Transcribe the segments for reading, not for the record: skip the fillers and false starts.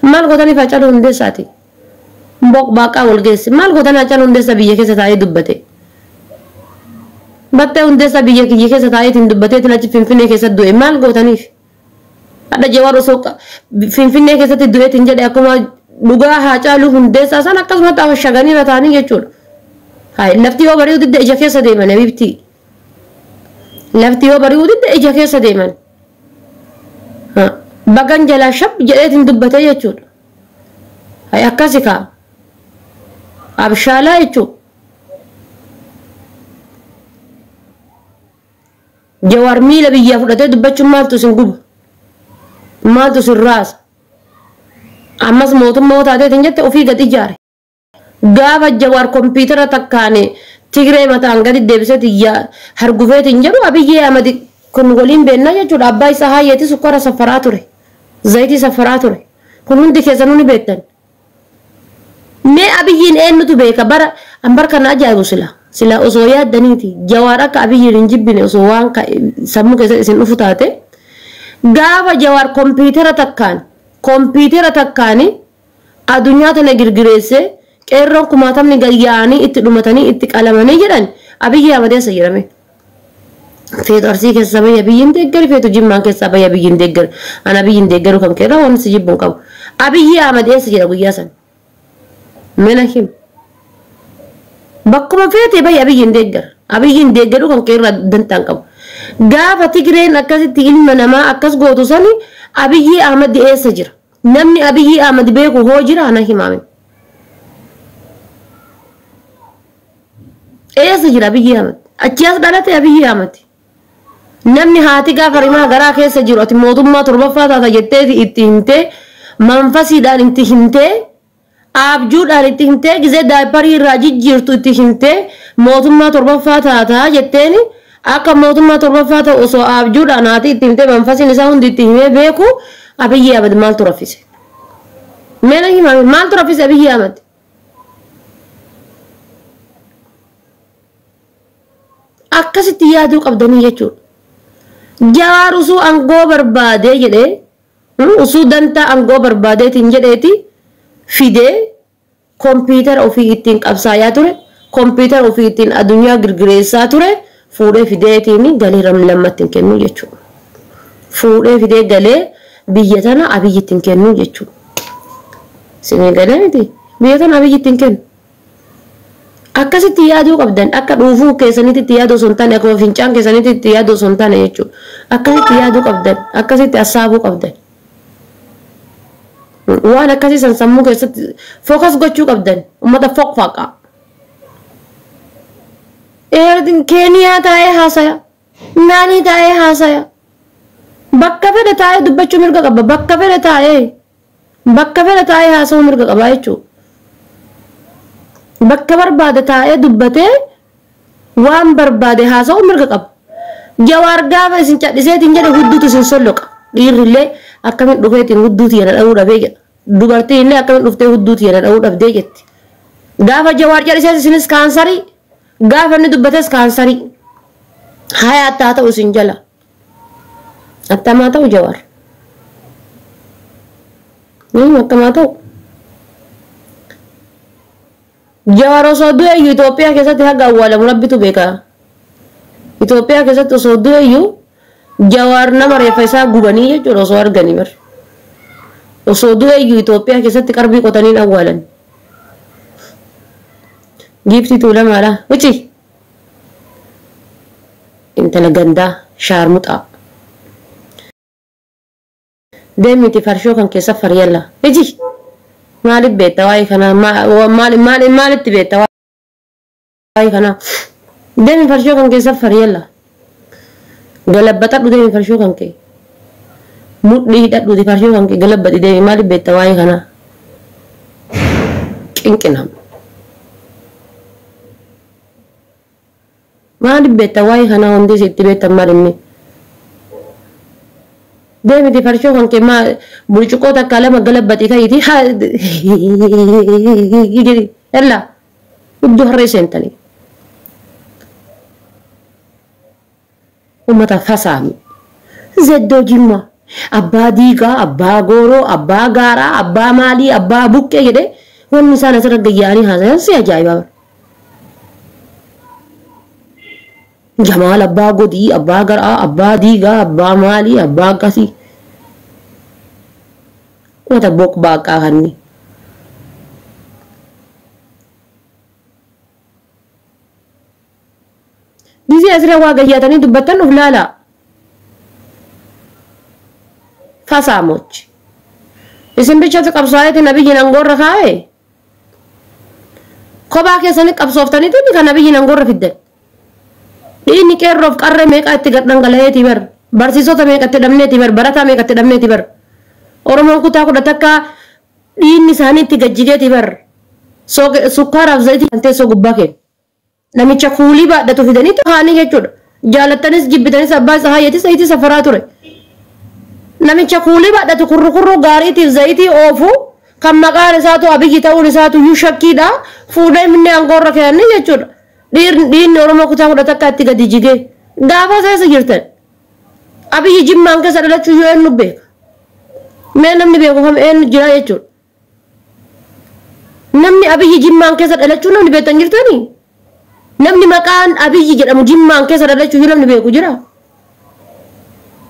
maal godhanii Haacaaluu Hundeessaati baaqaa wal geesse maal godhanii Haacaaluu Hundeessaa biyya keessa taa'ee dubbate battee Hundeessaa biyya keessa taa'eetiin dubbateetiin achi Finfinnee keessa du'e maal godhaniif hadda Jawaar osoo Finfinnee keessatti du'eetiin jedhe akkuma dhugaa Haacaaluu Hundeessaa san akkasumatti afashaganii taa'anii jechuudha. Lafti yoo bari'uu didda ija keessa deeman bifti lafti yoo bari'uu didda ija keessa deeman bagan jalaa shab jedheetiin dubbatee jechuudha. Akkasi kaa abshaalaa jechuudha. Jawaar miila biyyaa fudhatee dubbachuun maaltu isin guba maaltu isin raasa ammas mootummaa taateetiin jette ofii gad ijaare gaafa Jawaar kompiitara takkaane Tigree mataan gadi deebiseeti hargufeetiin jedhu Abiyyee Ahmad kun waliin beennaa jechuudha. Abbaa isaa hayyeeti sukkara safaraa ture zayitii safaraa ture kun hundi keessanuu ni beektan. Mee Abiyyiin eenyutu beeka bara ambar kana ajaa'ibu sila osoo yaaddaniiti Jawaar akka Abiyyiin hin jibbine osoo waan sammuu keessatti isin dhufu taate gaafa Jawaar kompiitara takkaani addunyaa tana girgireesse qeerroon kumaatamni gayyaanii itti dhumatanii itti qalamanii jedhan Abiyyee Ahmad eessa jedhame. Feetu Arsii keessa bayya Abiyyiin deeggari feetu Jimmaan keessa bayya Abiyyiin deeggari ana Abiyyiin deeggaru kan keerraa waan si jibbuun qabu. Abiyyee Ahmad eessa jedha guyyaa san mena him bakkuma feete bayya Abiyyiin deeggaru kan keerraa dantaan qabu. Gaafa Tigreen akkasitti ilma namaa akkas gootu sani Abiyyee Ahmad eessa jira namni Abiyyee Ahmad beeku hoo jira ana himaame. Eessa jira Abiyyee Ahmad achi as dhalate Abiyyee Ahmad namni haati gaafa rimaa garaa keessa jiru ati mootummaa torbaffaa taata jetteeti itti himtee manfasiidhaan itti himtee abjuudhaan itti himtee gizee daayiparii irraa jijjiirtu itti himtee mootummaa torbaffaa taata jetteeni akka mootummaa torbaffaa ta'u osoo abjuudhaan haati itti himtee manfasiin isaa hundi itti himee beeku Abiyyee Ahmad maaltu raffise meena himame maaltu raffise Abiyyee Ahmad. Akkasitti yaaduu qabdanii jechuudha. Jawaar usuu angoo barbaadee jedhee usuu dantaa angoo barbaadeetiin jedheeti fidee kompiitara ofii ittiin qabsaayaa ture kompiitara ofii ittiin addunyaa girgireessaa ture fuudhee fideetiin galee lammatti hin kennu jechuudha. Fuudhee fidee galee biyya tana Abiyyitti hin kennu jechuudha. Sinii galee miti biyya tana Abiyyitti hin kennu. Akkasitti yaaduu qabdan akka dhuufuu keessanitti itti yaaduu osoo hin taane akka fincaan keessanitti itti yaaduu osoo hin taane jechuudha. Akkasitti yaaduu qabdan akkasitti assaabuu qabdan. Waan akkasii san sammuu keessatti fookas gochuu qabdan uummata foqfaqa. Keeniyaa taa'ee haasaya naanii taa'ee haasaya bakka fedhe taa'ee dubbachuu mirga qaba bakka fedhe taa'ee haasa'uu mirga qaba jechuudha. Bakka barbaade taa'ee dubbatee waan barbaade haasa'uu mirga qaba. Jawaar gaafa isin cadhiseetiin jedhe hudduutu isin solloqa. Dhiirrillee akkamiin dhufeetiin hudduuti yana dha'uu dhabee jedha. Dubartiin illee akkamiin dhuftee hudduuti yana dha'uu dhabdee jetti. Gaafa Jawaar cadhisees isinis kaansarii gaafa inni dubbates kaansarii. Haya attaa ta'u isin jala. Attamaa ta'u Jawaar. Akkamaa ta'u. Jawaar osoo du'e iyyuu Itoophiyaa keessatti haga awwaalamu rabbitu beeka. Itoophiyaa keessatti osoo du'e iyyuu Jawaar nama reeffa isaa gubanii jechuudha osoo arganii bar. Osoo du'e iyyuu Itoophiyaa keessatti qarbii qotaniin awwaalan. Giiftii tuulamaadha. Wuci intala gandaa shaarmuxaa. Deemiti farshoo kan keessa faryalla. Iji. Maaliif beektaa waa'ee kanaa maalitti beektaa waa'ee kanaa deemi farshoo kan keessa faryalla galabbadhu deemi farshoo kan kee mudhii hidhadhuuti farshoo kan kee galabbadhi deemi maaliif beektaa waa'ee kanaa qinqinam maaliif beektaa waa'ee kanaa hundi sitti beektan maalinni deemiti farshoo kan kee burcuqoo takka lama galabbadhi ka'iiti ella iddoo harree seentanii ummata fasaami zeddoo jimma abbaa diigaa, abbaa gooroo, abbaa gaaraa, abbaa maalii, abbaa buqqee jedhee wanni isaan asirra gayyaanii haasayan si ajaa'iba. Jamaal abbaa godii, abbaa garaa, abbaa diigaa, abbaa maalii, abbaa akkasii. Wata bok baaqaa kanni. Bisi asirra waa gayyaatanii dubbattan uf laalaa. Fasaamoch. Isin bichatti qabsaa'eeti nabiyyiin angoorra kaa'e. Kophaa keessanii qabsooftanii tunni kan nabiyyiin angoorra fiddan. Dhiinni qeerroof qarree meeqa itti gadhangala'eeti bar. Barsiisota meeqa itti dhabneeti bar. Barataa meeqa itti dhabneeti bar. Oromoon kutaa kudha takka dhiinni isaanii itti gajjigeeti bar. Sukkaaraaf zayitii kan teessoo gubbaa kennu. Namicha kuulii baadhatu fidanii haanii jechuudha. Jaalattanis jibbitanis abbaa isaa hayyatis zayitii safaraa ture. Namicha kuulii baadhatu kurru gaariitiif zayitii oofu kan maqaan isaatu abiyyi ta'uun isaatu iyyuu shakkiidha. Fuudhee minnee angoorra kennanii jechuudha. Dhiinni Oromoo kutaa kudha takka itti gadi jigee. Gaafa keessa jirtan. Abiyyi jimmaan keessa dhalachuu iyyuu eenyu beeka. Mee namni beeku kam eenyu jira jechuudha. Namni abiyyi jimmaan keessa dhalachuu namni beektan jirtanii? Namni maqaan abiyyi jedhamu jimmaan keessa dhalachuu iyyuu namni beeku jira.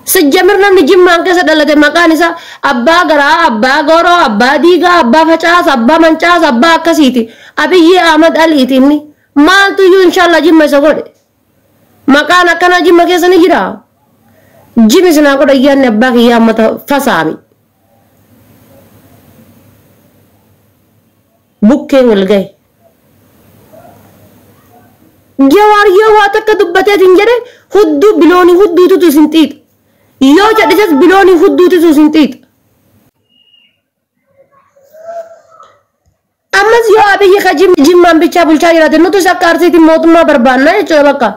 Sejjamir namni jimmaan keessa dhalate maqaan isaa abbaa garaa, abbaa gooroo, abbaa diigaa, abbaa facaasa, abbaa mancaasa, abbaa akkasiiti. Abiyyi Ahmad Aliiti inni. Maaltu iyyuu inshallah jimma isa godhe. Maqaan akkana jimma keessa ni jira. Jimmi sinaa godha iyyaanni abbaa kiyyaa ammata fasaami. Bukkee wal gahe. Jawaar yoo waa takka dubbateetiin jedhe hudduu biloonii hudduututu isin xiixa. Yoo jedhises biloonii hudduututu isin xiixa. Ammas yoo abiyyi ka jimmaan bichaa bulchaa jiraate nuti akka arsiitiin mootummaa barbaanna jechuudha bakka.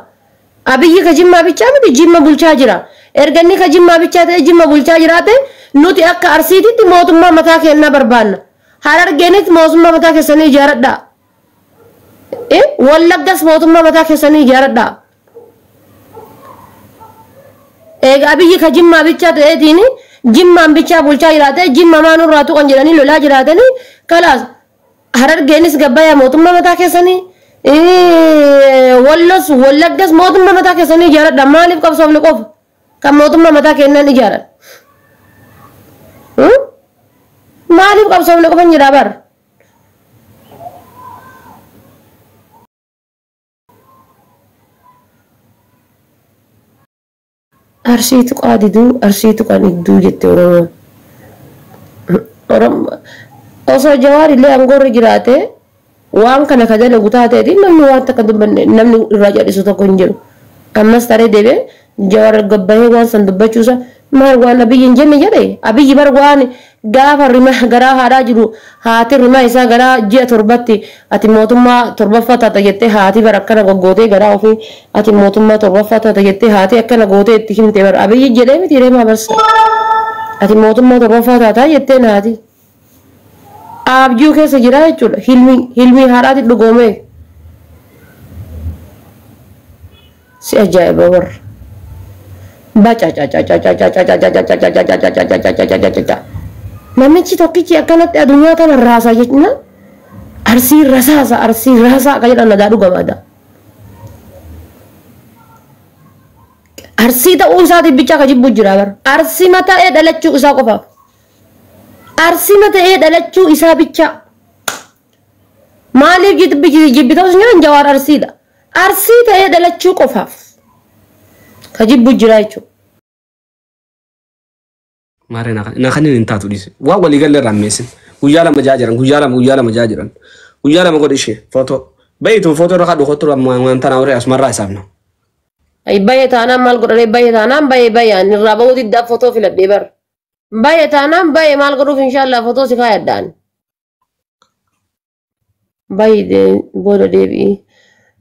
Abiyyi ka jimmaa bichaa miti jimma bulchaa jira. Erga inni ka jimmaa bichaa ta'e jimma bulchaa jiraate nuti akka arsiititti mootummaa mataa kennaa barbaanna. Harargeenis mootummaa mataa keessanii ijaaradhaa. Wallaggas mootummaa mataa keessanii ijaaradhaa. Egaa abiyyi ka jimmaa bichaa ta'eetiin jimmaan bichaa bulchaa jiraate jimma maanurraa tuqan jedhanii lolaa jiraatanii kalaas harargeenis gabbayaa mootummaa mataa keessanii wallos wallaggas mootummaa mataa keessanii ijaaradhaa. Maaliif qabsoofni qofa kan mootummaa mataa kennan ijaaran? Maaliif qabsoofni qofa jedhaa bar? Arsiitu qaadiduu arsiitu kan idduu jette Oromoo. Osoo Jawaar illee angoorri jiraate waan kana ka dalagu taateetiin namni waan takka dubbanne namni irraa jal'isu tokko hin jiru. Ammas taree deebi'ee Jawaar gabbahee waan san dubbachuusa maal waan abiyyi hin jenne jedhe abiyyi bar waan gaafa rima garaa haadhaa jiru haati rima isaa garaa ji'a torbatti ati mootummaa torbaffaa taata jettee haati bar akkana goggootee garaa ofii ati mootummaa torbaffaa taata jettee haati akkana gootee itti himte bar abiyyi jedhee miti reema barsa ati mootummaa torbaffaa taataa jettee naati abjuu keessa jira jechuudha hilmi haadhaati dhugoomee si ajaa'iba warra namichi tokkichi akkanatti addunyaa kana raasaa jechuudha. Arsii rasaa akka jedhan nagaa dhugamaadha. Arsii ta'uu isaatiif bicha akka jibbu jira bara. Arsii mata'ee dhalachuu isaa qofaaf. Arsii mata'ee dhalachuu isaa bicha. Maaliif jibbi ta'us nyaan Jawaar arsiidha. Arsii ta'ee dhalachuu qofaaf. Ka jibbu jira jechuudha. Mare na kanin intatu dise wa wali galle rammesin guyala majajiran guyala majajiran guyala magodi she foto baytu foto ra kadu khotura mantana ore asmarra isabna ay bayetana mal godare bayetana bayan rabawdi da foto fil debar bayetana mal godu inshallah foto sika yaddan bayde bodo debi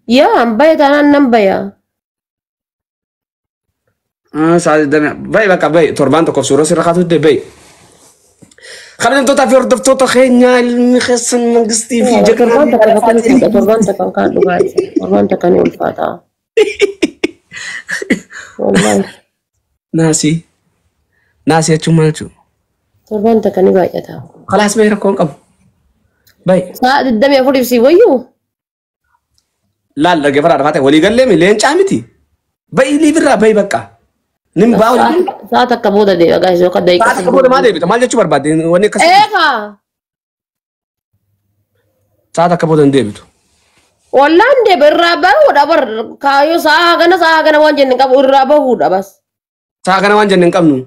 ya bayetana nam baya سعد الدم باي بقى باي تربان تكف سورة سرقات الد باي خلينا نتوتا في رد توتا خينيا المخصن من قصتي في جكر تربان تكان لغاية تربان تكان والفاتا والله ناسي ناسي أشوف torban takka ni baay'ata. خلاص بي ركون قبل باي Sa'a 24 si wayyu. لا لا جفر عرفته ولي قال لي لين شامتي باي لي برا باي بقى نم باول Sa'a takka booda deebi'a guys yoo kadda بعد كبر ما دي بتمال جتشو برباد وني كسر Eegaa. ساعة كبر ندي بتو Wallaan deebi'a irraa bahuudha bar kaayoo sa'a hagana waan jenne qabu irraa bahuudha bas. ساعة كنا وان جنن كمنو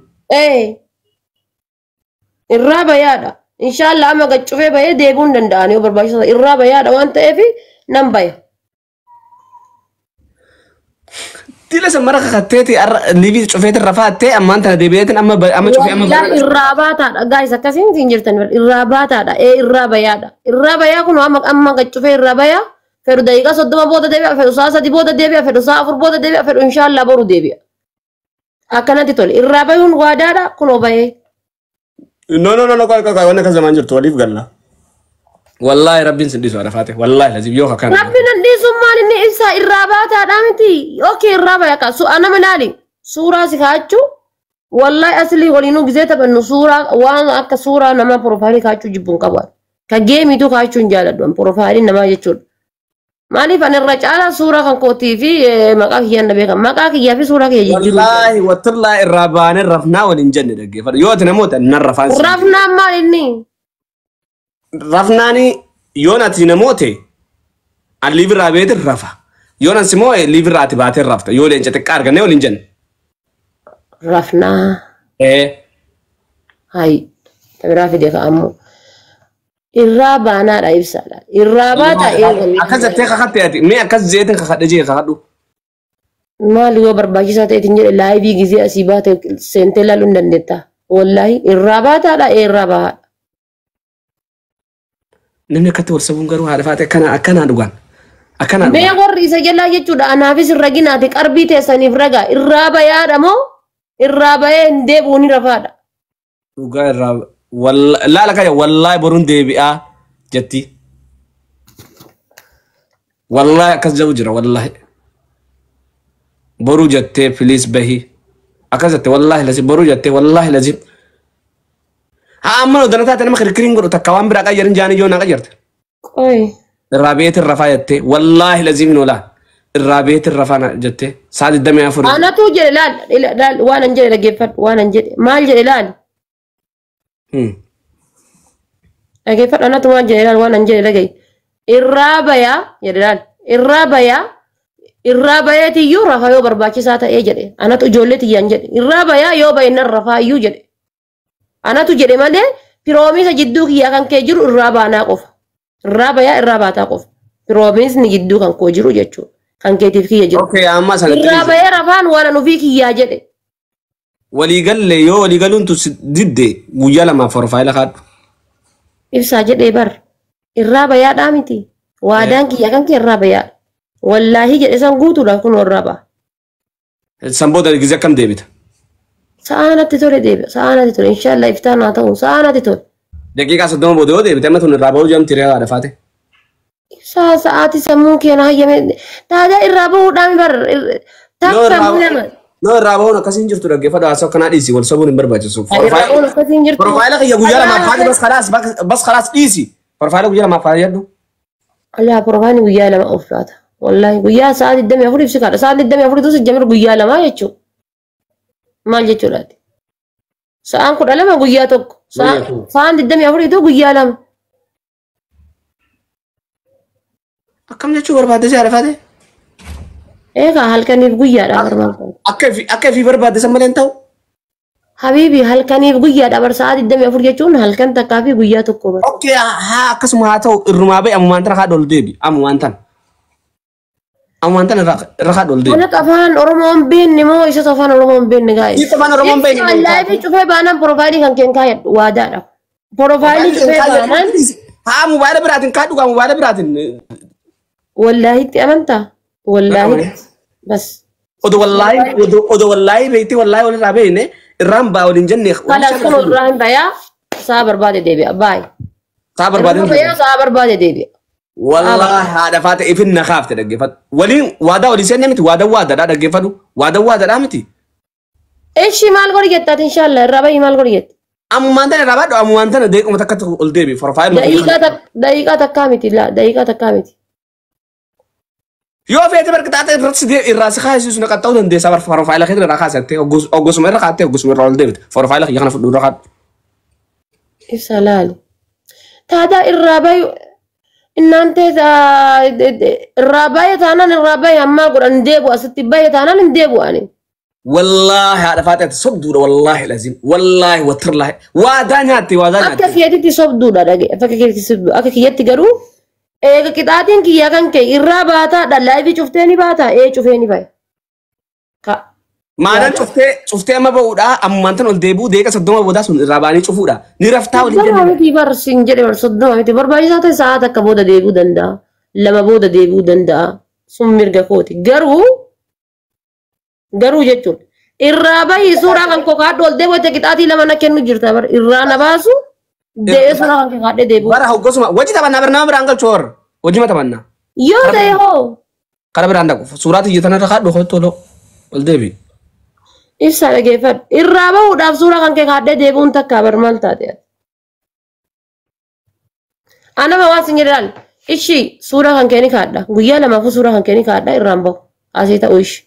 Irraa bayaadha. Inshaallah amma gaccufee bahee deebi'uu hin danda'an yoo barbaachisaa irraa bayaadha waan ta'eef nan baya. تيلا سمرة خطيتي ليفي شوفيت الرفاعة تي أما أنت دبيت أما شوفي أما Irraa baataadha guys akkasiin siin jirtan irraa baataadha irraa bayaadha. Irraa bayaa kun amma gaccufee irraa bayaa fedhu daqiiqaa 30 booda deebi'a fedhu sa'a 3 booda deebi'a fedhu sa'a 4 booda deebi'a fedhu inshaallah boru deebi'a. Akkanatti tole irraa bayuun waadaadha kunoo bahee. نو قال وانا كذا ما نجرت وليف قال لا والله ربي سنديس ولا فاتح والله لازم يوخا كان Rabbi nan dhiisuun maal inni ibsaa irraa baataadha miti. Okay irraa baya ka ana malaali suuraa si kaachuu wallahi asli waliinuu gizee taphannu suuraa waan akka suuraa nama profaayilii kaachuu jibbuun qabu. Ka geemitu kaachuu hin jaaladhu profaayiliin namaa jechuudha. Maaliif ani irra caalaa suuraa kan kootii fi maqaa kiyyaan na beekama. Maqaa kiyyaa fi suuraa kiyya jijjiiruu. والله والله الرابان الرفنا والإنجن دقي يوت نموت النرفان Rafnaan maal inni? رفناني يوناتي نموتي الليفر رابيت الرفا يونا سمو الليفر راتبات الرفتا يولي انجا تكارغا نيو الإنجن Rafnaa. ايه Tabiraa fide ka ammoo. Irraa baanaadha ibsaadha. Irraa baata eegalee. أكذا تيخا خطياتي مي أكذا زيتن خطي جي خطو Maal yoo barbaachisaa ta'eetiin jedhe laayivii gizee asii baate seentee laaluu hin dandeetta. Wallaahi irraa baataadha irraa bahaadha. نمني كتو ورسبون قروا هذا فاتح أكنا دوغان أكنا Mee warri isa jalaa jechuudha anaafis irra ginaati qarbii teessaniif ragaa irraa bayaadha moo irraa bayee hin deebi'u ni rafaadha. دوغان الراب والله لا لا كايا والله برون دي بيا جتي والله كذا وجرا والله برو جتة فليس بهي أكذا والله لازم برو جتة والله لازم أما لو دنا تاتنا مخير كريم قرو تكوان برا كايرن جاني جونا كايرت Qoy. الرابية الرفا جتة والله لازم ولا الرابية الرفا جتة سعد الدم يا فرد Anatu jedhe laal waan an jedhe dhaggeeffadhu waan an jedhe maal jedhe laal dhaggeeffadhu anatu maal jedhe laal waan an jedhe dhagaye irraa bayaa jedhe laal irraa bayeetiyyuu rafa yoo barbaachisaa ta'ee jedhe anatu ijoollee tiyyaan jedhe irraa bayaa yoo bayennan rafaayyuu jedhe anatu jedhe malee piroomiisa jidduu kiyyaa kan kee jiru irraa baanaa qofa irraa bayaa irraa baataa qofa piroomiisni jidduu kan koo jiru jechuudha kan keetiif kiyya jiru أوكي أما irraa سنة bayee rafaan waan an ofii kiyyaa jedhe ولي قال لي يو ولي قالوا أنتوا ضد ويا لما فروفايل خد ibsaa jedhee bar irraa bayaadhaa miti waadaan kiyya kan kee irraa bayaa wallaahi jedhe san guutuudhaaf kun irraa ba'a سنبودا الجزء كم ديبت sa'aanatti tole deebi'a sa'aanatti tole inshaallah iftaan haa ta'u sa'aanatti tole دقيقة صدام بودو ديبت أما تون الرابو جام تريها على فاتح ibsaa sa'aati sammuu kee na hayyame taadaa irraa bahuudhaan bar takka nama نو الرابو نكسين جرتو رجع فدا أسوأ كنا إيزي والسبون نمبر سوف irraa bahuun akkasiin jirtu بروفايلك يا جوجلا ما فاضي بس خلاص إيزي بروفايلك جوجلا ما فاضي يدو alaa profaani guyyaa lama ulfaata wallaahi guyyaa sa'aati 24 ibsi kaadha sa'aati 24 tus jamir guyyaa lama jechuu maal jechuudhaati sa'aan 12 guyyaa tokko sa'aan 24 tu guyyaa lama أكمل جتشو بربادة على فاتح eegaa halkaniif guyyaadha barbaadu أكيد في بربادة سمالين تاو habiibi halkaniif guyyaadha bar sa'aati 24 jechuun halkan takkaa fi guyyaa tokko bar أوكي ها كسم هاتو الرمابي أمو مانتن خادول ديبي أمو مانتن رخادول ديبي Mana afaan Oromoon beekne moo isa afaan Oromoon beekne gaa'e? Isa afaan Oromoon beekne. Wallahi fi cufee baanaan profaayilii kan keen kaayadhu waadaadha. Profaayilii cufee baanaan ها موبايل براتين كادو موبايل براتين wallahi itti amantaa? Wallahi bas. Odo wallahi beekti wallahi wal raabee irraan baa waliin jenne Kalaas kun irraa hin bayaa saa barbaade deebi'a baay. saa barbaadin Saa barbaade deebi'a. والله هذا فات إفن نخاف تدقفت ولين وادا ولي سنة متي وادا دقفدو وادا دامتي ايش مال قريت ان شاء الله الرباي مال قريت أما أنت رابط أما أنت دقيقة متكت الدبي بروفايل دقيقة كامتي لا دقيقة كامتي يو في اعتبار كتاعت الرأس دي الرأس خايس يسون قطعوا دي سبر بروفايل خير راح أسنتي أوجوس مرة خاتي أوجوس مرة ديفيد بروفايل خير في الدور خات إسلالي تادا الرباي إن أنت الرباي تانا الرباي أما قرن ديبو أستباي تانا نديبو أني والله هذا فاتت صدور والله لازم والله وتر الله وادانياتي أكا كياتي صبدو دادا أكا كياتي صبدو أكا كياتي قرو إيه كتاتين كيا كان كي الرباتا دلاي شفتني باتا إيه شوفيني باي كا ما أنا شفتي أما بودا أما أنت الديبو ديك صدوم بودا سن راباني شوفودا نرفتا صدوم أمتي بار سنجري بار صدوم أمتي بار باي ساعة ساعة كبودا ديبو دندا لما بودا ديبو دندا سمير كوتي garuu jechuun irraa bahi suuraa kan koo kaadhu ol deeboo teqixaatii lama na kennu jirta bar irraa na baasu dee'ee suuraa kan kee kaadhee deebi'u. Bara hoggosuma wajji taphannaa bar nama biraan galchuu warra wajjima taphannaa. Yoo ta'e hoo. Kara biraan dhaqu suuraa xiyyeetan irra kaadhu hoo tolo ol deebi. Ibsa dhageeffadhu irraa bahuudhaaf suuraa kan kee kaadhee deebi'uun takka bar maal taate. Anama waan sin jedhan ishii suuraa kan kee ni kaadha guyyaa lamaafuu suuraa kan kee ni kaadha irraan bahu asii ta'uu ishii.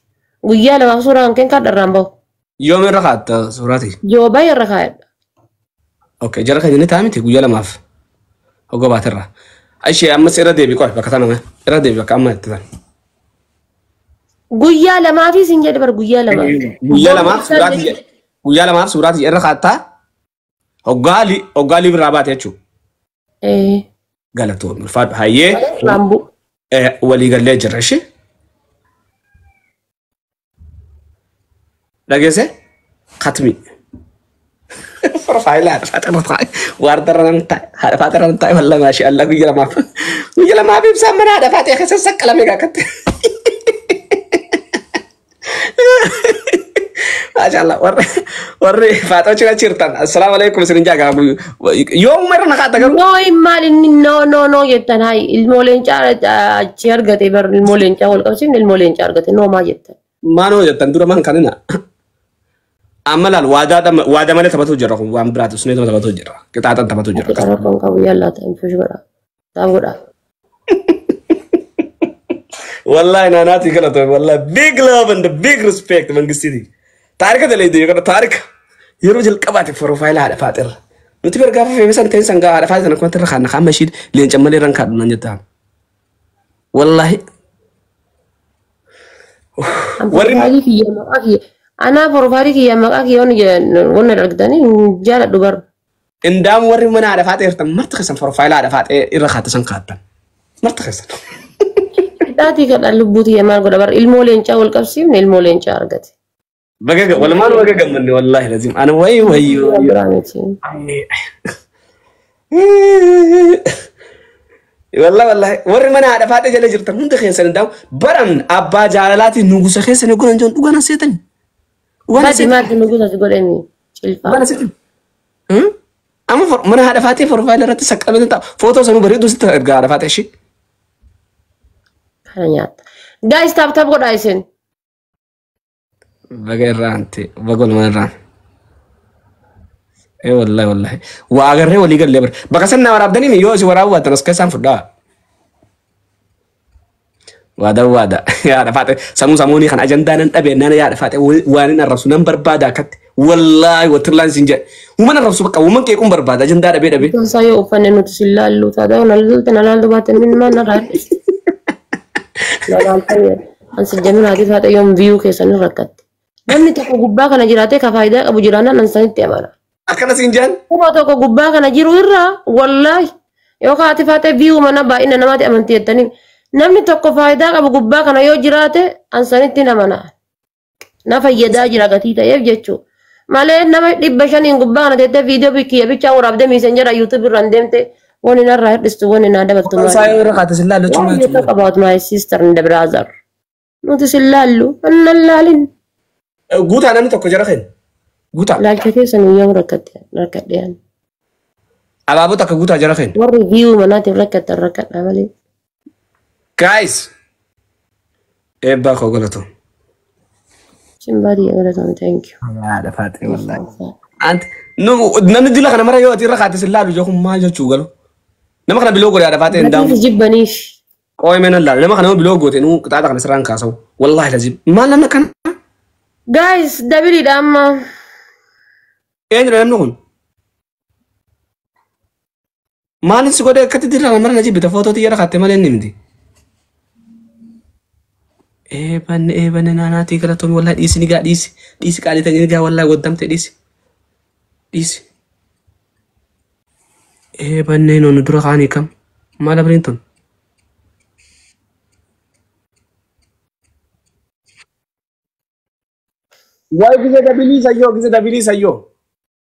Guyyaa lamaaf suuraa kan keen kaadha irraan bahu. Yoom irra kaadda suuraati? Yoo baay'ee irra kaadha. Okay, jara kan inni taa'amiti guyyaa lamaaf hoggoo baatirra. Ishee ammas irra deebi qoy bakka tanama irra deebi bakka amma itti tan. Guyyaa lamaafii sin jedhe bar guyyaa lamaaf. Guyyaa lamaaf suuraati irra kaattaa hoggaa birraa baate jechuudha. Galatoon ulfaadhu hayyee walii gallee jirra ishee. Lagese khatmi profiler fatara rantai walla masya Allah guyala maaf ibsa mana ada fatih kesesak kalame gakat masya Allah warri fatah cuma cerita assalamualaikum sering jaga yom merah nak kata no imal no yetan hai ilmu lencar ciar gate bar ilmu lencar wal kasim ilmu lencar gate no ma yetan mano yetan dura man kanina amalal wada malah tempat ujar aku wan berat usne tempat ujar kita atas tempat ujar karena kau yalla ta info juga tahu dah wallahi nanati kala to wallahi big love and big respect man gistidi tarik ada lady kada tarik yero jil qabati profile ada fatir nuti berga fa misan ten sanga ada fatir nak matir khana kham mashid len chamali ranka nan jeta wallahi warri fi yama akhi أنا بروفاري كي يوم أكيد يون رقدني جال الدبر. إندام وري من على فاتير تم مرتخصن بروفايل على فاتير إرخات سنقاطن مرتخصن. داتي كده اللبوتي يا مال قدبر المولين شاو الكبسي من المولين شارقت. بقى ولا ما بقى جنبني والله لازم أنا وي والله وري من على فاتير جل جرت من دخين سندام برم أبا جالاتي نوجس خين سنقول أنجون وأنا سيتني. وانا ما تنقول تقول اني شلفا وانا سيد اما من هذا فاتي بروفايل رات سكلت انت فوتو سنو بريدو سترجع على فاتي شي حنيات جايز تاب قدايسن بغير رانتي بقول ما ران اي والله واغر ولي قال لي بقى سنه ورا بدني يوز ورا وتنس كسان فدا وادا يا رفعت سموني خان اجندا نن دبينا يا رفعت وانين الرسول نمبر بادا كت والله وترلان سنجا ومن الرسول بقى ومن كيكون بربادا اجندا دبي سايو فننو تسلالو تادا نلال دوات من ما نرى لا انس جميل هذه فات يوم فيو كيسن ركت نمني تكو غبا كان جراته كفايده ابو جرانا ننسان تيمانا اكن سنجان هو تكو غبا كان جيرو يرا والله يو خاتي فات فيو منا با ان نمات امنتي تني namni tokko faayidaa qabu gubbaa kana yoo jiraate ansanitti namana na fayyadaa jira gatii ta'eef jechuudha malee nama 500 gubbaa kana teessee viidiyoo bikkiya bichaa waraabdee miiseenjara yuutuub irraan deemte wani narraa hir'istu wani naa dabaltu talk about my sister and the brother nuti sillaallu annan laalin guutaa namni tokko jara keen guutaa laalcha keessan yoo rakkadheen abaaboo takka guutaa jara keen warri viiyuu manaatiif rakkadha malee guys eba kogolato Simbadi galatoomi thank you. Haadha faate wallahi. Anti namni dila kana mara yoo ati irra kaate sillaadu jechuun maal jechuu galu. Nama kana biloo godhe haadha faate hin daamu. Gatiif jibbaniif. Qooyi meenan laala nama kana biloo goote nuu qixaata kana sirraan kaasa'u. Wallahi lazim. Maal namni kana? Guys dabiliidha amma. Eenyudha namni kun? Maalin si godhe akkatti dila kana mara na jibbita footootii irra kaatte malee inni miti. Eebanne naanaatii galatoomi wallahi dhiisi ni gaa dhiisi qaalitanii ni gaa wallahi waddamte dhiisi. Dhiisi. Eebanne noonu dura kaanii kam? Maal abiriin tun? Wayi gize dabilii sayyoo.